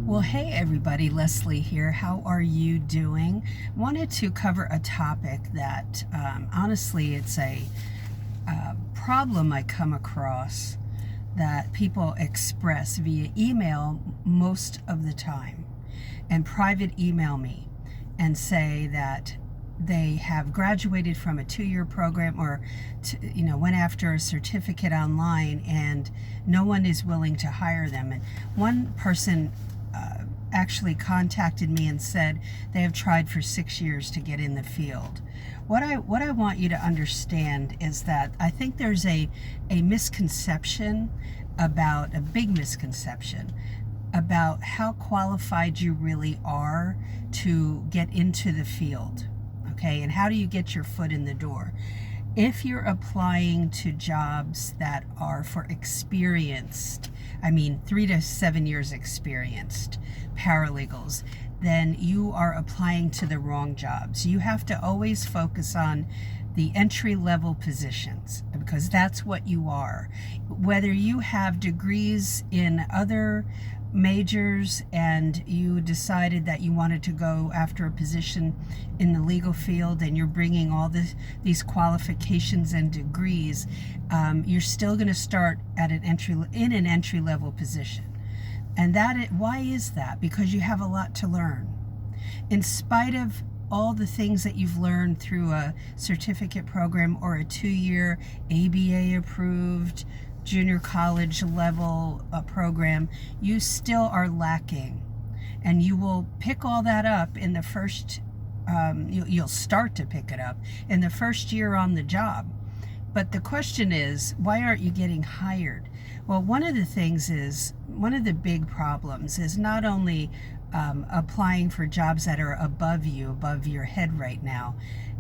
Well, hey everybody, Leslie here. How are you doing? Wanted to cover a topic that honestly it's a problem I come across that people express via email most of the time, and private email me and say that they have graduated from a 2-year program or went after a certificate online and no one is willing to hire them. And one person actually contacted me and said they have tried for 6 years to get in the field. What I want you to understand is that I think there's a misconception about, a big misconception about how qualified you really are to get into the field. Okay, and how do you get your foot in the door? If you're applying to jobs that are for experienced, 3 to 7 years experienced paralegals, then you are applying to the wrong jobs. You have to always focus on the entry-level positions because that's what you are. Whether you have degrees in other majors and you decided that you wanted to go after a position in the legal field and you're bringing all these qualifications and degrees, you're still going to start at an entry level position. And why is that? Because you have a lot to learn. In spite of all the things that you've learned through a certificate program or a 2-year ABA approved junior college level program, you still are lacking. And you will pick all that up in the first, you'll start to pick it up in the first year on the job. But the question is, why aren't you getting hired? Well, one of the big problems is not only applying for jobs that are above your head right now,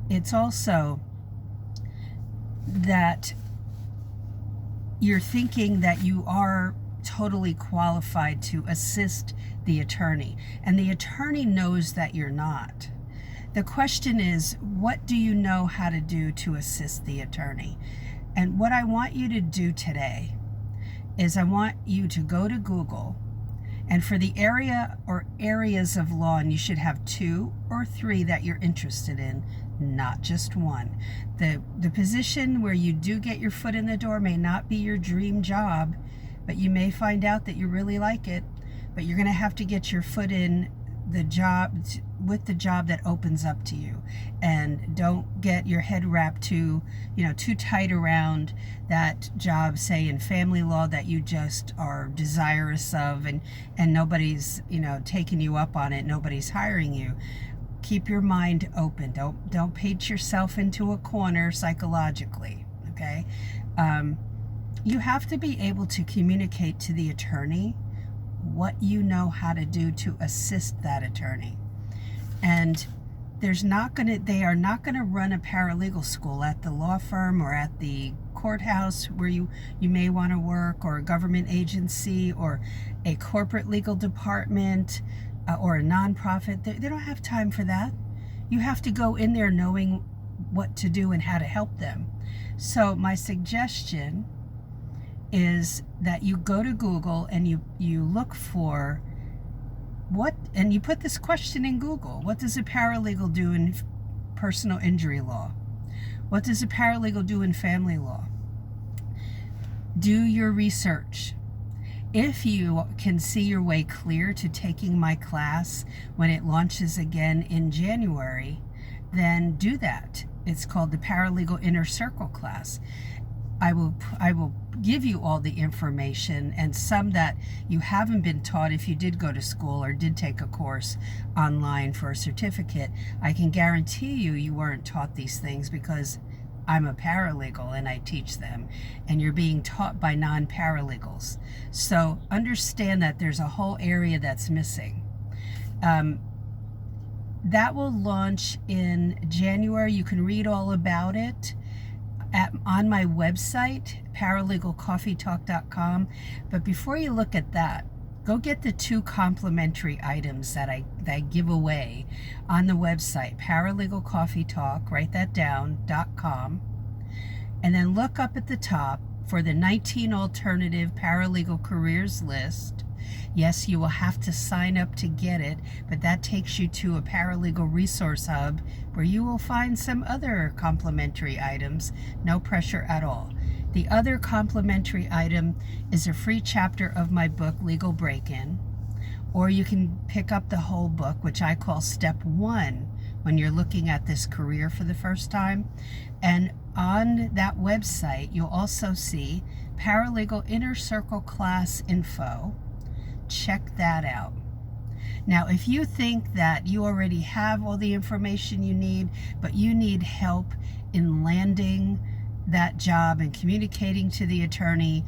it's also that you're thinking that you are totally qualified to assist the attorney, and the attorney knows that you're not. The question is, what do you know how to do to assist the attorney? And what I want you to do today is I want you to go to Google, and for the area or areas of law, and you should have 2 or 3 that you're interested in, not just one. The position where you do get your foot in the door may not be your dream job, but you may find out that you really like it. But you're going to have to get your foot in the job with the job that opens up to you, and don't get your head wrapped too tight around that job, say in family law, that you just are desirous of, and nobody's taking you up on it, nobody's hiring you. Keep your mind open. Don't paint yourself into a corner psychologically, okay? You have to be able to communicate to the attorney what you know how to do to assist that attorney. And they are not going to run a paralegal school at the law firm or at the courthouse where you may want to work, or a government agency, or a corporate legal department, or a nonprofit. They don't have time for that. You have to go in there knowing what to do and how to help them. So my suggestion is that you go to Google and you look for and you put this question in Google: what does a paralegal do in personal injury law? What does a paralegal do in family law? Do your research. If you can see your way clear to taking my class when it launches again in January, then do that. It's called the Paralegal Inner Circle class. I will give you all the information, and some that you haven't been taught if you did go to school or did take a course online for a certificate. I can guarantee you weren't taught these things because I'm a paralegal and I teach them, and you're being taught by non-paralegals. So understand that there's a whole area that's missing. That will launch in January. You can read all about it on my website, paralegalcoffeetalk.com. But before you look at that, go get the 2 complimentary items that I give away on the website, paralegalcoffeetalk, write that down, .com. And then look up at the top for the 19 alternative paralegal careers list. Yes, you will have to sign up to get it, but that takes you to a paralegal resource hub where you will find some other complimentary items. No pressure at all. The other complimentary item is a free chapter of my book, Legal Break-In, or you can pick up the whole book, which I call Step 1 when you're looking at this career for the first time. And on that website, you'll also see Paralegal Inner Circle class info. Check that out. Now, if you think that you already have all the information you need, but you need help in landing that job and communicating to the attorney,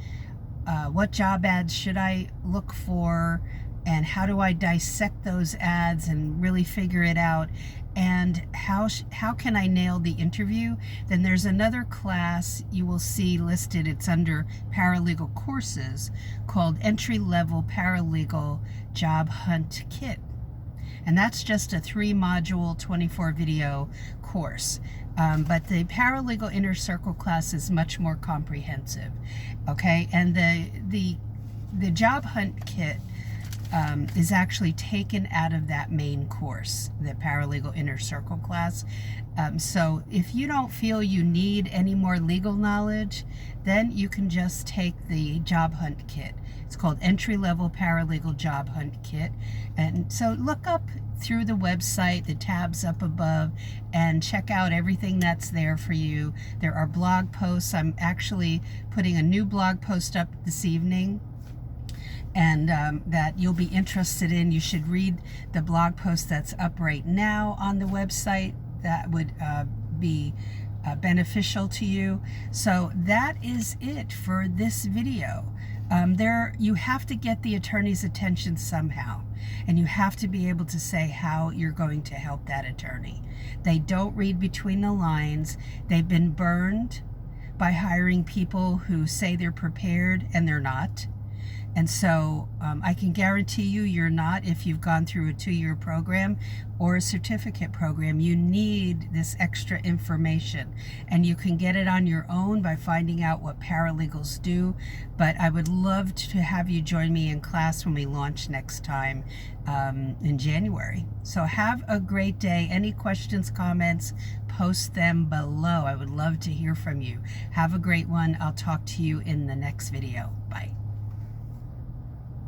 what job ads should I look for, and how do I dissect those ads and really figure it out, and how can I nail the interview, then there's another class you will see listed. It's under Paralegal Courses, called Entry Level Paralegal Job Hunt Kit. And that's just a 3-module, 24-video course. But the Paralegal Inner Circle class is much more comprehensive. Okay, and the Job Hunt Kit is actually taken out of that main course, the Paralegal Inner Circle class. So if you don't feel you need any more legal knowledge, then you can just take the Job Hunt Kit. It's called Entry Level Paralegal Job Hunt Kit. And so look up through the website, the tabs up above, and check out everything that's there for you. There are blog posts. I'm actually putting a new blog post up this evening, and that you'll be interested in. You should read the blog post that's up right now on the website. That would be beneficial to you. So that is it for this video. You have to get the attorney's attention somehow, and you have to be able to say how you're going to help that attorney. They don't read between the lines. They've been burned by hiring people who say they're prepared and they're not. And so I can guarantee you're not if you've gone through a 2-year program or a certificate program. You need this extra information, and you can get it on your own by finding out what paralegals do. But I would love to have you join me in class when we launch next time in January. So have a great day. Any questions, comments, post them below. I would love to hear from you. Have a great one. I'll talk to you in the next video. Bye.